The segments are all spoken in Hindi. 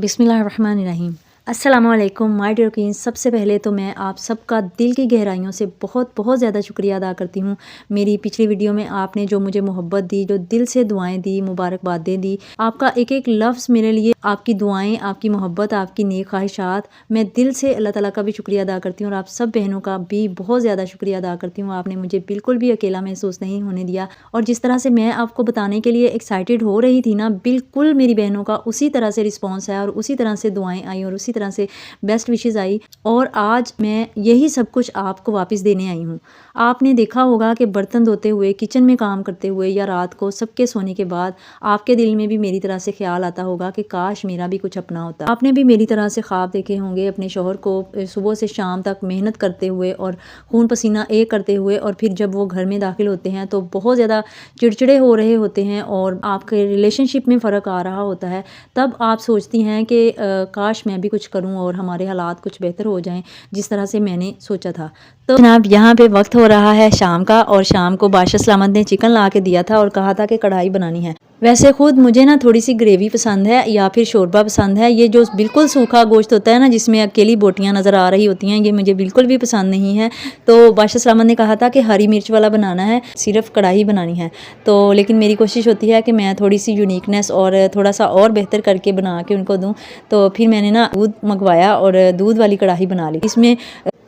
बिस्मिल्लाहिर्रहमानिर्रहीम। अस्सलामुअलैकुम माय डियर क्वीन। सबसे पहले तो मैं आप सबका दिल की गहराइयों से बहुत बहुत ज़्यादा शुक्रिया अदा करती हूँ। मेरी पिछली वीडियो में आपने जो मुझे मोहब्बत दी, जो दिल से दुआएं दी, मुबारकबादें दी, आपका एक एक लफ्ज़ मेरे लिए, आपकी दुआएं, आपकी मोहब्बत, आपकी नेक ख्वाहिशात, मैं दिल से अल्लाह ताला का भी शुक्रिया अदा करती हूँ और आप सब बहनों का भी बहुत ज़्यादा शुक्रिया अदा करती हूँ। आपने मुझे बिल्कुल भी अकेला महसूस नहीं होने दिया और जिस तरह से मैं आपको बताने के लिए एक्साइटेड हो रही थी ना, बिल्कुल मेरी बहनों का उसी तरह से रिस्पॉन्स है और उसी तरह से दुआएं आई और उसी तरह से बेस्ट विशेज़ आई और आज मैं यही सब कुछ आपको वापस देने आई हूँ। आपने देखा होगा कि बर्तन धोते हुए, किचन में काम करते हुए या रात को सबके सोने के बाद आपके दिल में भी मेरी तरह से ख्याल आता होगा कि काश मेरा भी कुछ अपना होता। आपने भी मेरी तरह से ख्वाब देखे होंगे अपने शौहर को सुबह से शाम तक मेहनत करते हुए और खून पसीना एक करते हुए, और फिर जब वो घर में दाखिल होते हैं तो बहुत ज़्यादा चिड़चिड़े हो रहे होते हैं और आपके रिलेशनशिप में फ़र्क आ रहा होता है। तब आप सोचती हैं कि काश मैं भी कुछ करूं और हमारे हालात कुछ बेहतर हो जाएं जिस तरह से मैंने सोचा था। तो जनाब यहाँ पे वक्त हो रहा है शाम का और शाम को बादशाह सलामत ने चिकन ला के दिया था और कहा था कि कढ़ाई बनानी है। वैसे खुद मुझे ना थोड़ी सी ग्रेवी पसंद है या फिर शोरबा पसंद है। ये जो बिल्कुल सूखा गोश्त होता है ना, जिसमें अकेली बोटियां नज़र आ रही होती हैं, ये मुझे बिल्कुल भी पसंद नहीं है। तो बादशाह सलामत ने कहा था कि हरी मिर्च वाला बनाना है, सिर्फ कढ़ाई बनानी है। तो लेकिन मेरी कोशिश होती है कि मैं थोड़ी सी यूनिकनेस और थोड़ा सा और बेहतर करके बना के उनको दूँ। तो फिर मैंने ना दूध मंगवाया और दूध वाली कढ़ाई बना ली। इसमें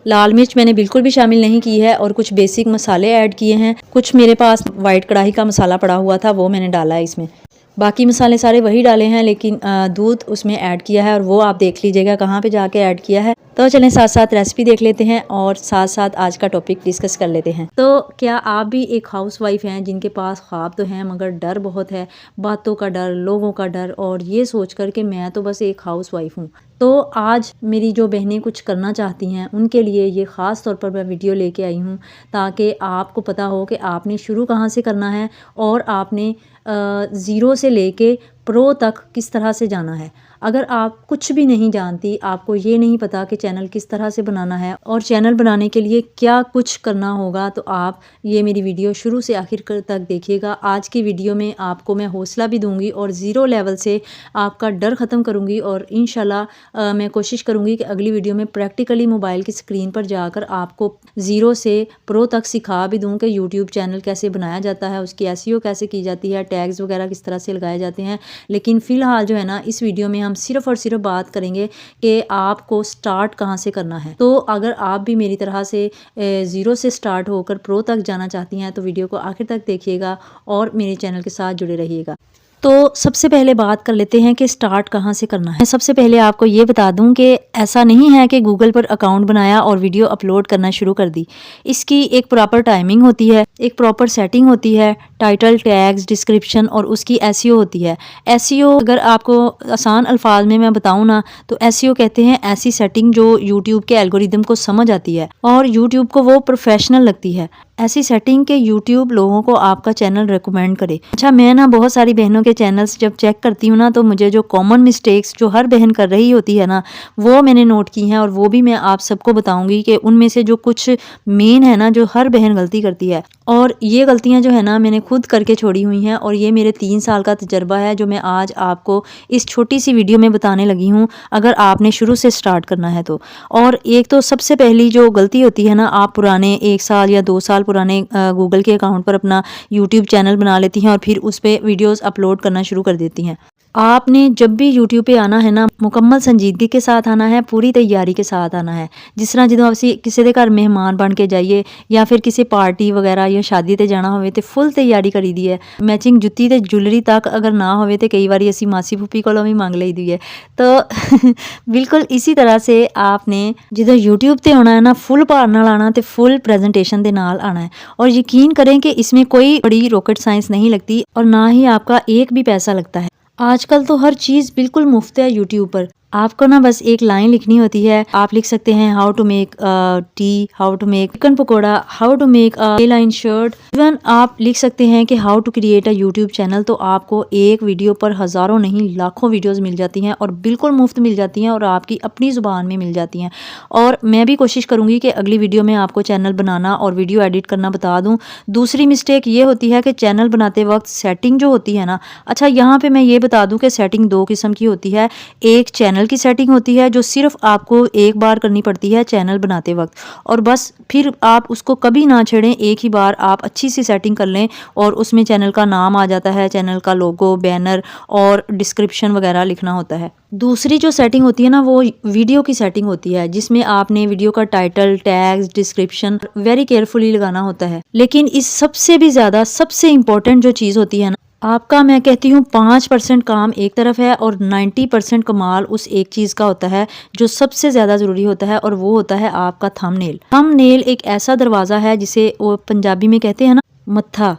लाल मिर्च मैंने बिल्कुल भी शामिल नहीं की है और कुछ बेसिक मसाले ऐड किए हैं। कुछ मेरे पास वाइट कढ़ाई का मसाला पड़ा हुआ था, वो मैंने डाला है इसमें। बाकी मसाले सारे वही डाले हैं, लेकिन दूध उसमें ऐड किया है और वो आप देख लीजिएगा कहाँ पे जाके ऐड किया है। तो चलें साथ साथ रेसिपी देख लेते हैं और साथ साथ आज का टॉपिक डिस्कस कर लेते हैं। तो क्या आप भी एक हाउसवाइफ हैं जिनके पास ख्वाब तो हैं मगर डर बहुत है, बातों का डर, लोगों का डर, और ये सोच कर कि मैं तो बस एक हाउसवाइफ हूँ। तो आज मेरी जो बहनें कुछ करना चाहती हैं उनके लिए ये ख़ास तौर पर मैं वीडियो लेके आई हूँ ताकि आपको पता हो कि आपने शुरू कहाँ से करना है और आपने ज़ीरो से लेके प्रो तक किस तरह से जाना है। अगर आप कुछ भी नहीं जानती, आपको ये नहीं पता कि चैनल किस तरह से बनाना है और चैनल बनाने के लिए क्या कुछ करना होगा, तो आप ये मेरी वीडियो शुरू से आखिर तक देखिएगा। आज की वीडियो में आपको मैं हौसला भी दूंगी और ज़ीरो लेवल से आपका डर ख़त्म करूंगी और इंशाल्लाह मैं कोशिश करूंगी कि अगली वीडियो में प्रैक्टिकली मोबाइल की स्क्रीन पर जाकर आपको ज़ीरो से प्रो तक सिखा भी दूँ कि यूट्यूब चैनल कैसे बनाया जाता है, उसकी एसईओ कैसे की जाती है, टैग्स वगैरह किस तरह से लगाए जाते हैं। लेकिन फ़िलहाल जो है ना, इस वीडियो में हम सिर्फ़ और सिर्फ बात करेंगे कि आपको स्टार्ट कहाँ से करना है। तो अगर आप भी मेरी तरह से ज़ीरो से स्टार्ट होकर प्रो तक जाना चाहती हैं तो वीडियो को आखिर तक देखिएगा और मेरे चैनल के साथ जुड़े रहिएगा। तो सबसे पहले बात कर लेते हैं कि स्टार्ट कहाँ से करना है। सबसे पहले आपको ये बता दूं कि ऐसा नहीं है कि गूगल पर अकाउंट बनाया और वीडियो अपलोड करना शुरू कर दी। इसकी एक प्रॉपर टाइमिंग होती है, एक प्रॉपर सेटिंग होती है, टाइटल, टैग्स, डिस्क्रिप्शन और उसकी एसईओ होती है। एसईओ अगर आपको आसान अल्फाज में मैं बताऊं ना, तो एसईओ कहते हैं ऐसी सेटिंग जो यूट्यूब के एल्गोरिदम को समझ आती है और यूट्यूब को वो प्रोफेशनल लगती है। ऐसी सेटिंग के यूट्यूब लोगों को आपका चैनल रिकमेंड करे। अच्छा, मैं ना बहुत सारी बहनों के चैनल्स जब चेक करती हूँ ना, तो मुझे जो कॉमन मिस्टेक्स जो हर बहन कर रही होती है ना, वो मैंने नोट की हैं और वो भी मैं आप सबको बताऊंगी कि उनमें से जो कुछ मेन है ना, जो हर बहन गलती करती है, और ये गलतियां जो है ना मैंने खुद करके छोड़ी हुई हैं और ये मेरे 3 साल का तजर्बा है जो मैं आज आपको इस छोटी सी वीडियो में बताने लगी हूँ, अगर आपने शुरू से स्टार्ट करना है तो। और एक तो सबसे पहली जो गलती होती है ना, आप पुराने 1 साल या 2 साल पुराने गूगल के अकाउंट पर अपना यूट्यूब चैनल बना लेती हैं और फिर उस पर वीडियोज़ अपलोड करना शुरू कर देती हैं। आपने जब भी यूट्यूब पे आना है ना, मुकम्मल संजीदगी के साथ आना है, पूरी तैयारी के साथ आना है। जिस तरह जो ਅਸੀਂ ਕਿਸੇ ਦੇ ਘਰ मेहमान बन के जाइए या फिर किसी पार्टी वगैरह या शादी ते जाना होवे ते फुल तैयारी करी दी है। मैचिंग जुत्ती ते ज्वेलरी तक अगर ना होवे ते कई बारी ਅਸੀਂ मासी फूफी कोलों भी मंग लईदी है। तो बिल्कुल इसी तरह से आपने जो यूट्यूब ते आना है ना, फुल भार नाल आना ते फुल प्रेजेंटेशन दे नाल आना है और यकीन करें कि इसमें कोई बड़ी रॉकेट साइंस नहीं लगती और ना ही आपका एक भी पैसा लगता है। आजकल तो हर चीज़ बिल्कुल मुफ्त है यूट्यूब पर। आपको ना बस एक लाइन लिखनी होती है। आप लिख सकते हैं how to make tea, how to make chicken pakora, how to make a line shirt. Even आप लिख सकते हैं कि how to create a YouTube channel. तो आपको एक वीडियो पर हज़ारों नहीं लाखों वीडियोस मिल जाती हैं और बिल्कुल मुफ्त मिल जाती हैं और आपकी अपनी ज़ुबान में मिल जाती हैं। और मैं भी कोशिश करूँगी कि अगली वीडियो में आपको चैनल बनाना और वीडियो एडिट करना बता दूँ। दूसरी मिस्टेक ये होती है कि चैनल बनाते वक्त सेटिंग जो होती है ना, अच्छा यहाँ पे मैं ये बता दूँ कि सेटिंग दो किस्म की होती है। एक चैनल की सेटिंग होती है जो सिर्फ आपको एक बार करनी पड़ती है चैनल बनाते वक्त, और बस फिर आप उसको कभी ना छेड़ें। एक ही बार आप अच्छी सी सेटिंग कर लें और उसमें चैनल का नाम आ जाता है, चैनल का लोगो, बैनर और डिस्क्रिप्शन वगैरह लिखना होता है। दूसरी जो सेटिंग होती है ना, वो वीडियो की सेटिंग होती है, जिसमें आपने वीडियो का title, tags, description very carefully लगाना होता है। लेकिन इस सबसे भी ज़्यादा सबसे इम्पोर्टेंट जो चीज़ होती है ना, आपका मैं कहती हूँ 5% काम एक तरफ है और 90% कमाल उस एक चीज़ का होता है जो सबसे ज़्यादा ज़रूरी होता है, और वो होता है आपका थंबनेल। थंबनेल एक ऐसा दरवाज़ा है जिसे वो पंजाबी में कहते हैं ना मत्था।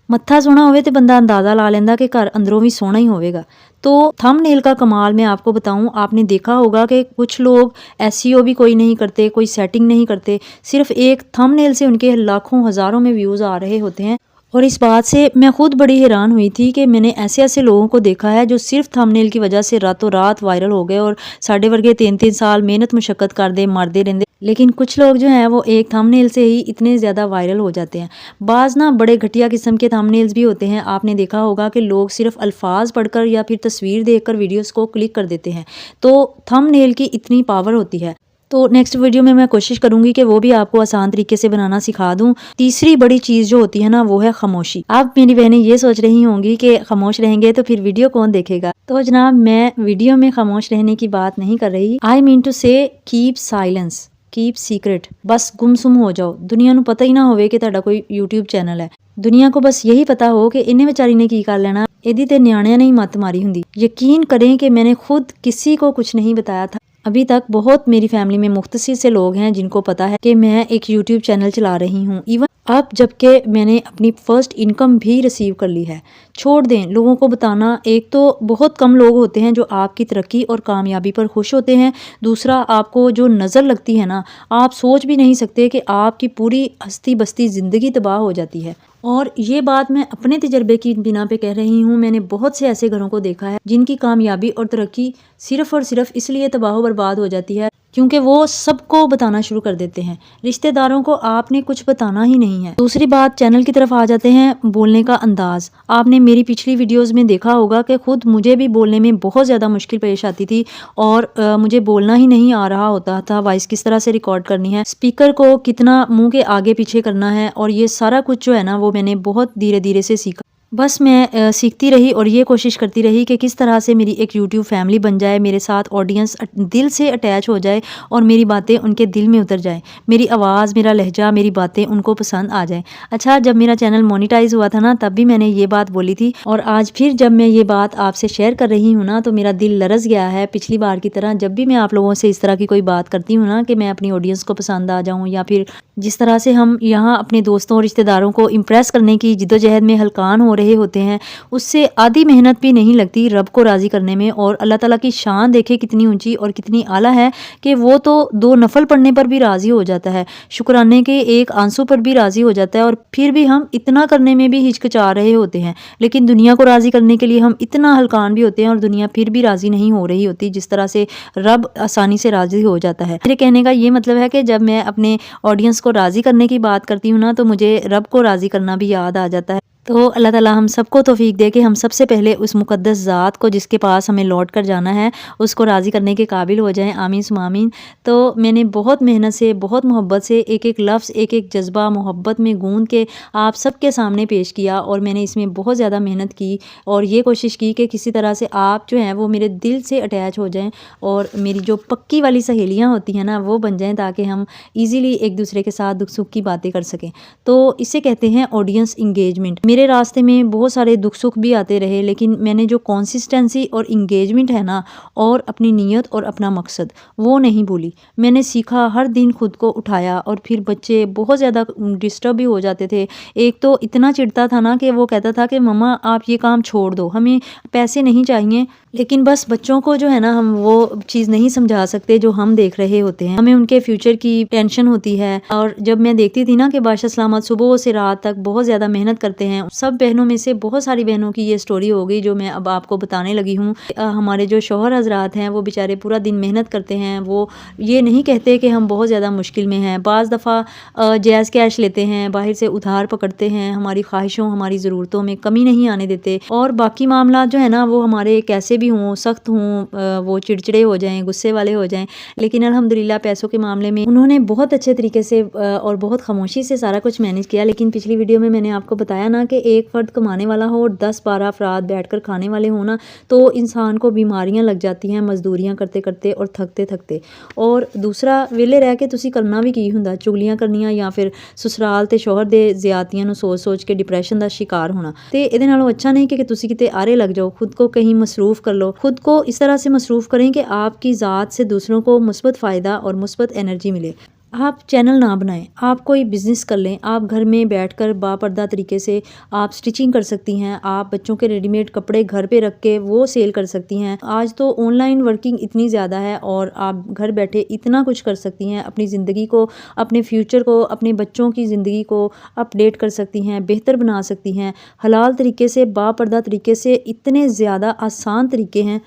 मत्था सोहना होवे तो बंदा अंदाज़ा ला लेंदा कि घर अंदरों भी सोहना ही होवेगा। तो थंबनेल का कमाल मैं आपको बताऊं, आपने देखा होगा कि कुछ लोग एसईओ भी कोई नहीं करते, कोई सेटिंग नहीं करते, सिर्फ एक थंबनेल से उनके लाखों हज़ारों में व्यूज़ आ रहे होते हैं। और इस बात से मैं खुद बड़ी हैरान हुई थी कि मैंने ऐसे ऐसे लोगों को देखा है जो सिर्फ थंबनेल की वजह से रातों रात वायरल हो गए और साढ़े वर्गे 3-3 साल मेहनत मुशक्कत कर दे मारते रहते। लेकिन कुछ लोग जो हैं वो एक थंबनेल से ही इतने ज़्यादा वायरल हो जाते हैं। बाज़ ना बड़े घटिया किस्म के थंबनेल्स भी होते हैं। आपने देखा होगा कि लोग सिर्फ अल्फाज पढ़कर या फिर तस्वीर देखकर वीडियोस को क्लिक कर देते हैं। तो थंबनेल की इतनी पावर होती है। तो नेक्स्ट वीडियो में मैं कोशिश करूंगी कि वो भी आपको आसान तरीके से बनाना सिखा दूं। तीसरी बड़ी चीज़ जो होती है ना, वो है खामोशी। अब मेरी बहनें ये सोच रही होंगी कि खामोश रहेंगे तो फिर वीडियो कौन देखेगा। तो जनाब, मैं वीडियो में खामोश रहने की बात नहीं कर रही। आई मीन टू से कीप साइलेंस, कीप सीक्रेट। बस गुमसुम हो जाओ, दुनिया नू पता ही ना होवे कि तुहाडा कोई यूट्यूब चैनल है। दुनिया को बस यही पता हो कि इन्हें बेचारी ने की कर लेना, इहदी ते न्याणियां ने ही मत मारी हुंदी। यकीन करें कि मैंने खुद किसी को कुछ नहीं बताया था अभी तक। बहुत मेरी फैमिली में मुख्तसर से लोग हैं जिनको पता है कि मैं एक यूट्यूब चैनल चला रही हूँ। इवन अब जबकि मैंने अपनी फर्स्ट इनकम भी रिसीव कर ली है। छोड़ दें लोगों को बताना। एक तो बहुत कम लोग होते हैं जो आपकी तरक्की और कामयाबी पर खुश होते हैं। दूसरा, आपको जो नज़र लगती है ना, आप सोच भी नहीं सकते कि आपकी पूरी हस्ती बस्ती ज़िंदगी तबाह हो जाती है। और ये बात मैं अपने तजर्बे की बिना पे कह रही हूँ। मैंने बहुत से ऐसे घरों को देखा है जिनकी कामयाबी और तरक्की सिर्फ और सिर्फ इसलिए तबाह बर्बाद हो जाती है क्योंकि वो सबको बताना शुरू कर देते हैं। रिश्तेदारों को आपने कुछ बताना ही नहीं है। दूसरी बात, चैनल की तरफ आ जाते हैं, बोलने का अंदाज। आपने मेरी पिछली वीडियोस में देखा होगा कि खुद मुझे भी बोलने में बहुत ज़्यादा मुश्किल पेश आती थी और मुझे बोलना ही नहीं आ रहा होता था। वॉइस किस तरह से रिकॉर्ड करनी है, स्पीकर को कितना मुंह के आगे पीछे करना है, और ये सारा कुछ जो है ना, वो मैंने बहुत धीरे धीरे से सीखा। बस मैं सीखती रही और ये कोशिश करती रही कि किस तरह से मेरी एक यूट्यूब फैमिली बन जाए, मेरे साथ ऑडियंस दिल से अटैच हो जाए और मेरी बातें उनके दिल में उतर जाए, मेरी आवाज़, मेरा लहजा, मेरी बातें उनको पसंद आ जाए। अच्छा, जब मेरा चैनल मोनेटाइज हुआ था ना, तब भी मैंने ये बात बोली थी, और आज फिर जब मैं ये बात आपसे शेयर कर रही हूँ ना, तो मेरा दिल लरस गया है। पिछली बार की तरह जब भी मैं आप लोगों से इस तरह की कोई बात करती हूँ ना कि मैं अपनी ऑडियंस को पसंद आ जाऊँ, या फिर जिस तरह से हम यहाँ अपने दोस्तों और रिश्तेदारों को इम्प्रेस करने की जिद्दोजहद में हलकान हो रहे होते हैं, उससे आधी मेहनत भी नहीं लगती रब को राज़ी करने में। और अल्लाह ताला की शान देखे कितनी ऊंची और कितनी आला है कि वो तो 2 नफल पढ़ने पर भी राज़ी हो जाता है, शुक्राने के एक आंसू पर भी राज़ी हो जाता है। और फिर भी हम इतना करने में भी हिचकिचा रहे होते हैं, लेकिन दुनिया को राज़ी करने के लिए हम इतना हलकान भी होते हैं और दुनिया फिर भी राज़ी नहीं हो रही होती जिस तरह से रब आसानी से राज़ी हो जाता है। मेरे कहने का ये मतलब है कि जब मैं अपने ऑडियंस को राज़ी करने की बात करती हूँ ना, तो मुझे रब को राज़ी करना भी याद आ जाता है। तो अल्लाह ताला हम सबको तौफीक दे कि हम सबसे पहले उस मुक़द्दस ज़ात को जिसके पास हमें लौट कर जाना है, उसको राज़ी करने के काबिल हो जाएं। आमीन सुम्मा आमीन। तो मैंने बहुत मेहनत से, बहुत मोहब्बत से एक एक लफ्ज़, एक एक जज्बा मोहब्बत में गूंद के आप सबके सामने पेश किया, और मैंने इसमें बहुत ज़्यादा मेहनत की और ये कोशिश की कि किसी तरह से आप जो हैं वो मेरे दिल से अटैच हो जाएँ और मेरी जो पक्की वाली सहेलियाँ होती हैं ना, वो बन जाएँ, ताकि हम ईज़िली एक दूसरे के साथ दुख सुख की बातें कर सकें। तो इसे कहते हैं ऑडियंस इंगेजमेंट। मेरे रास्ते में बहुत सारे दुख सुख भी आते रहे, लेकिन मैंने जो कंसिस्टेंसी और इंगेजमेंट है ना, और अपनी नीयत और अपना मकसद, वो नहीं भूली। मैंने सीखा, हर दिन खुद को उठाया। और फिर बच्चे बहुत ज़्यादा डिस्टर्ब भी हो जाते थे। एक तो इतना चिढ़ता था ना कि वो कहता था कि मम्मा आप ये काम छोड़ दो, हमें पैसे नहीं चाहिए। लेकिन बस बच्चों को जो है ना, हम वो चीज़ नहीं समझा सकते जो हम देख रहे होते हैं। हमें उनके फ्यूचर की टेंशन होती है। और जब मैं देखती थी ना कि बादशाह सलामत सुबह से रात तक बहुत ज़्यादा मेहनत करते हैं, सब बहनों में से बहुत सारी बहनों की ये स्टोरी हो गई जो मैं अब आपको बताने लगी हूँ। हमारे जो शौहर हजरात हैं वो बेचारे पूरा दिन मेहनत करते हैं। वो ये नहीं कहते कि हम बहुत ज़्यादा मुश्किल में हैं। बाज़ दफ़ा जायज़ कैश लेते हैं, बाहर से उधार पकड़ते हैं, हमारी ख्वाहिशों हमारी ज़रूरतों में कमी नहीं आने देते। और बाकी मामला जो है ना, वो हमारे कैसे भी हों, सख्त हों, वो चिड़चिड़े हो जाएं, गुस्से वाले हो जाएं, लेकिन अल्हम्दुलिल्लाह पैसों के मामले में उन्होंने बहुत अच्छे तरीके से और बहुत खामोशी से सारा कुछ मैनेज किया। लेकिन पिछली वीडियो में मैंने आपको बताया ना कि एक फ़र्द कमाने वाला हो और 10-12 अफराद बैठकर खाने वाले हो ना, तो इंसान को बीमारियां लग जाती हैं मजदूरियां करते करते और थकते थकते। और दूसरा, वेले रह के तुसी करना भी की हुंदा, चुगलियां करनियां या फिर ससुराल ते शौहर दे ज़्यादतियां नूं सोच सोच के डिप्रैशन का शिकार होना। तो ये नालों अच्छा नहीं कि तुसी किते आरे लग जाओ, खुद को कहीं मसरूफ़ कर लो। खुद को इस तरह से मसरूफ़ करें कि आपकी ज़ात से दूसरों को मुस्बत फ़ायदा और मुस्बत एनर्जी मिले। आप चैनल ना बनाएं, आप कोई बिज़नेस कर लें। आप घर में बैठकर बापर्दा तरीके से आप स्टिचिंग कर सकती हैं। आप बच्चों के रेडीमेड कपड़े घर पे रख के वो सेल कर सकती हैं। आज तो ऑनलाइन वर्किंग इतनी ज़्यादा है और आप घर बैठे इतना कुछ कर सकती हैं। अपनी ज़िंदगी को, अपने फ्यूचर को, अपने बच्चों की ज़िंदगी को अपडेट कर सकती हैं, बेहतर बना सकती हैं हलाल तरीके से, बापर्दा तरीके से। इतने ज़्यादा आसान तरीके हैं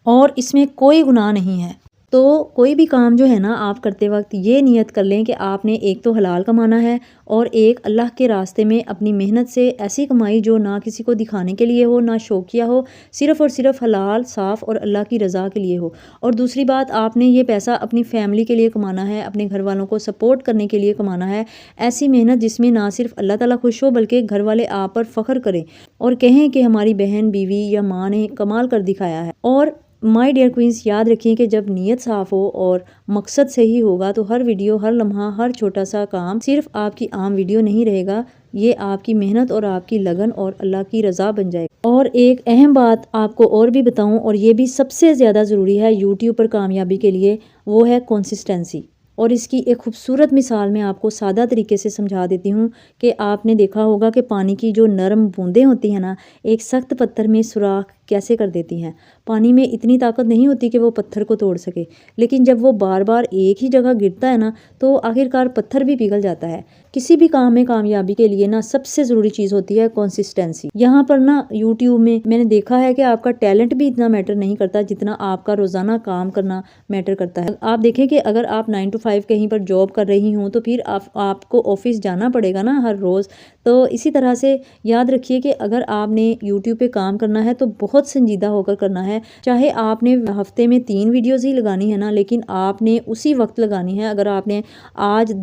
और इसमें कोई गुनाह नहीं है। तो कोई भी काम जो है ना, आप करते वक्त ये नियत कर लें कि आपने एक तो हलाल कमाना है और एक अल्लाह के रास्ते में अपनी मेहनत से ऐसी कमाई जो ना किसी को दिखाने के लिए हो, ना शौकिया हो, सिर्फ़ और सिर्फ हलाल, साफ़ और अल्लाह की रज़ा के लिए हो। और दूसरी बात, आपने ये पैसा अपनी फैमिली के लिए कमाना है, अपने घर वालों को सपोर्ट करने के लिए कमाना है। ऐसी मेहनत जिसमें ना सिर्फ अल्लाह ताला खुश हो, बल्कि घर वाले आप पर फ़ख्र करें और कहें कि हमारी बहन, बीवी या माँ ने कमाल कर दिखाया है। और माय डियर क्वींस, याद रखिए कि जब नीयत साफ़ हो और मकसद सही होगा तो हर वीडियो, हर लम्हा, हर छोटा सा काम सिर्फ आपकी आम वीडियो नहीं रहेगा। ये आपकी मेहनत और आपकी लगन और अल्लाह की रज़ा बन जाएगी। और एक अहम बात आपको और भी बताऊं, और ये भी सबसे ज़्यादा ज़रूरी है यूट्यूब पर कामयाबी के लिए, वो है कंसिस्टेंसी। और इसकी एक खूबसूरत मिसाल मैं आपको सादा तरीके से समझा देती हूँ कि आपने देखा होगा कि पानी की जो नरम बूंदें होती हैं ना, एक सख्त पत्थर में सुराख कैसे कर देती हैं। पानी में इतनी ताकत नहीं होती कि वो पत्थर को तोड़ सके, लेकिन जब वो बार बार एक ही जगह गिरता है ना, तो आखिरकार पत्थर भी पिघल जाता है। किसी भी काम में कामयाबी के लिए ना सबसे ज़रूरी चीज़ होती है कंसिस्टेंसी। यहाँ पर ना यूट्यूब में मैंने देखा है कि आपका टैलेंट भी इतना मैटर नहीं करता जितना आपका रोज़ाना काम करना मैटर करता है। आप देखें कि अगर आप 9 to 5 कहीं पर जॉब कर रही हूँ तो फिर आपको ऑफिस जाना पड़ेगा ना हर रोज़। तो इसी तरह से याद रखिए कि अगर आपने यूट्यूब पे काम करना है तो बहुत संजीदा होकर करना है। चाहे आपने हफ्ते में 3 वीडियोज़ ही लगानी है ना, लेकिन आपने उसी वक्त लगानी है। अगर आपने आज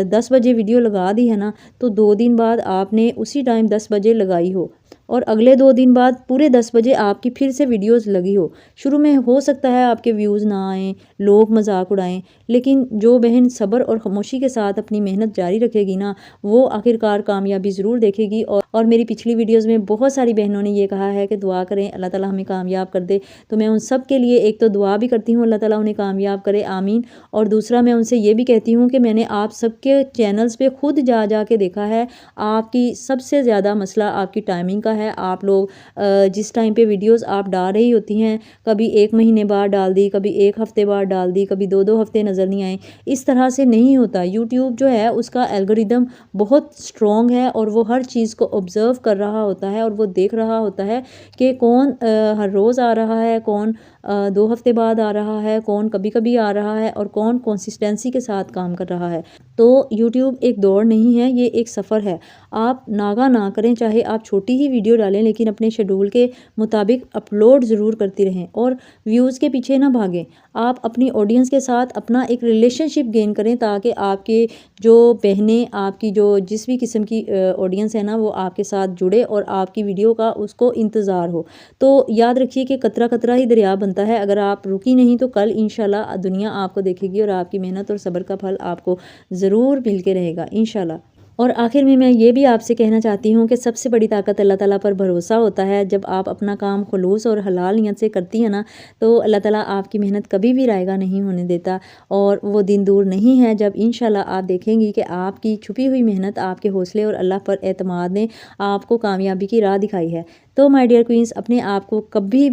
10 बजे वीडियो लगा दी है ना, तो 2 दिन बाद आपने उसी टाइम 10 बजे लगाई हो और अगले 2 दिन बाद पूरे 10 बजे आपकी फिर से वीडियोस लगी हो। शुरू में हो सकता है आपके व्यूज़ ना आएँ, लोग मजाक उड़ाएं, लेकिन जो बहन सब्र और खामोशी के साथ अपनी मेहनत जारी रखेगी ना, वो आखिरकार कामयाबी ज़रूर देखेगी। और मेरी पिछली वीडियोस में बहुत सारी बहनों ने ये कहा है कि दुआ करें अल्लाह ताला हमें कामयाब कर दे। तो मैं उन सब के लिए एक तो दुआ भी करती हूँ, अल्लाह ताला उन्हें कामयाब करे, आमीन। और दूसरा, मैं उनसे ये भी कहती हूँ कि मैंने आप सबके चैनल्स पे खुद जा के देखा है, आपकी सबसे ज़्यादा मसला आपकी टाइमिंग का है। आप लोग जिस टाइम पे वीडियोस आप डाल रही होती हैं, कभी 1 महीने बाद डाल दी, कभी 1 हफ्ते बाद डाल दी, कभी 2-2 हफ्ते नज़र नहीं आए। इस तरह से नहीं होता। यूट्यूब जो है उसका एल्गोरिदम बहुत स्ट्रॉन्ग है और वो हर चीज़ को ऑब्ज़र्व कर रहा होता है और वो देख रहा होता है कि कौन हर रोज़ आ रहा है, कौन 2 हफ्ते बाद आ रहा है, कौन कभी कभी आ रहा है और कौन कंसिस्टेंसी के साथ काम कर रहा है। तो यूट्यूब एक दौड़ नहीं है, ये एक सफ़र है। आप नागा ना करें, चाहे आप छोटी ही वीडियो डालें, लेकिन अपने शेड्यूल के मुताबिक अपलोड ज़रूर करती रहें और व्यूज़ के पीछे ना भागें। आप अपनी ऑडियंस के साथ अपना एक रिलेशनशिप गेन करें ताकि आपके जो बहनें, आपकी जो जिस भी किस्म की ऑडियंस है ना, वो आपके साथ जुड़े और आपकी वीडियो का उसको इंतज़ार हो। तो याद रखिए कि कतरा कतरा ही दरिया बनता है। अगर आप रुकी नहीं तो कल इंशाल्लाह दुनिया आपको देखेगी और आपकी मेहनत और सब्र का फल आपको ज़रूर मिल के रहेगा इंशाल्लाह। और आखिर में मैं ये भी आपसे कहना चाहती हूँ कि सबसे बड़ी ताकत अल्लाह ताला पर भरोसा होता है। जब आप अपना काम खुलूस और हलाल नियत से करती हैं ना, तो अल्लाह ताला आपकी मेहनत कभी भी रायगा नहीं होने देता। और वो दिन दूर नहीं है जब इंशाल्लाह आप देखेंगी कि आपकी छुपी हुई मेहनत, आपके हौसले और अल्लाह पर एतमाद ने आपको कामयाबी की राह दिखाई है। तो माय डियर क्वींस, अपने आप को कभी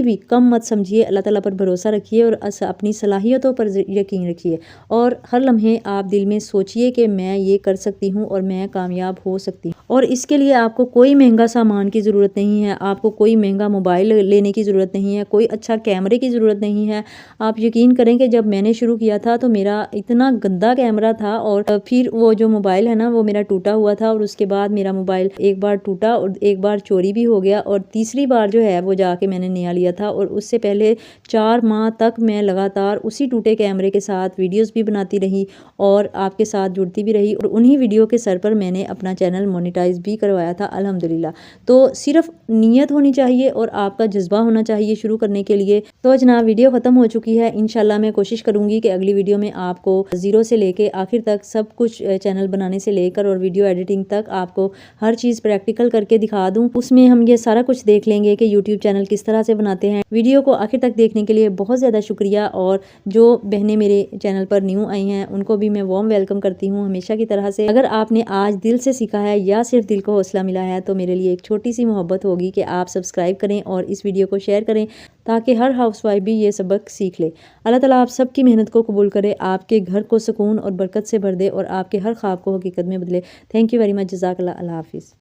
भी कम मत समझिए। अल्लाह ताला पर भरोसा रखिए और अपनी सलाहियतों पर यकीन रखिए। और हर लम्हे आप दिल में सोचिए कि मैं ये कर सकती हूँ और मैं कामयाब हो सकती हूँ। और इसके लिए आपको कोई महंगा सामान की ज़रूरत नहीं है, आपको कोई महंगा मोबाइल लेने की ज़रूरत नहीं है, कोई अच्छा कैमरे की ज़रूरत नहीं है। आप यकीन करें कि जब मैंने शुरू किया था तो मेरा इतना गंदा कैमरा था, और फिर वो जो मोबाइल है ना वो मेरा टूटा हुआ था, और उसके बाद मेरा मोबाइल एक बार टूटा और एक बार चोरी भी हो गया, और तीसरी बार जो है वो जाके मैंने नया लिया था। और उससे पहले 4 माह तक मैं लगातार उसी टूटे कैमरे के साथ वीडियोस भी बनाती रही और आपके साथ जुड़ती भी रही, और उन्हीं वीडियो के सर पर मैंने अपना चैनल मोनेटाइज भी करवाया था अल्हम्दुलिल्लाह। तो सिर्फ नीयत होनी चाहिए और आपका जज्बा होना चाहिए शुरू करने के लिए। तो जनाब, वीडियो ख़त्म हो चुकी है। इंशाल्लाह मैं कोशिश करूँगी कि अगली वीडियो में आपको ज़ीरो से लेके आखिर तक सब कुछ, चैनल बनाने से लेकर और वीडियो एडिटिंग तक, आपको हर चीज़ प्रैक्टिकल करके दिखा दूँ। उसमें हम ये सारा कुछ देख लेंगे कि यूट्यूब चैनल किस तरह से बनाते हैं। वीडियो को आखिर तक देखने के लिए बहुत ज़्यादा शुक्रिया। और जो बहनें मेरे चैनल पर न्यू आई हैं उनको भी मैं वार्म वेलकम करती हूँ हमेशा की तरह से। अगर आपने आज दिल से सीखा है या सिर्फ दिल को हौसला मिला है, तो मेरे लिए एक छोटी सी मोहब्बत होगी कि आप सब्सक्राइब करें और इस वीडियो को शेयर करें, ताकि हर हाउसवाइफ भी ये सबक सीख ले। अल्लाह ताला आप सबकी मेहनत को कबूल करे, आपके घर को सुकून और बरकत से भर दे और आपके हर ख्वाब को हकीकत में बदले। Thank you very much. जज़ाकल्लाह। अल्लाह हाफिज़।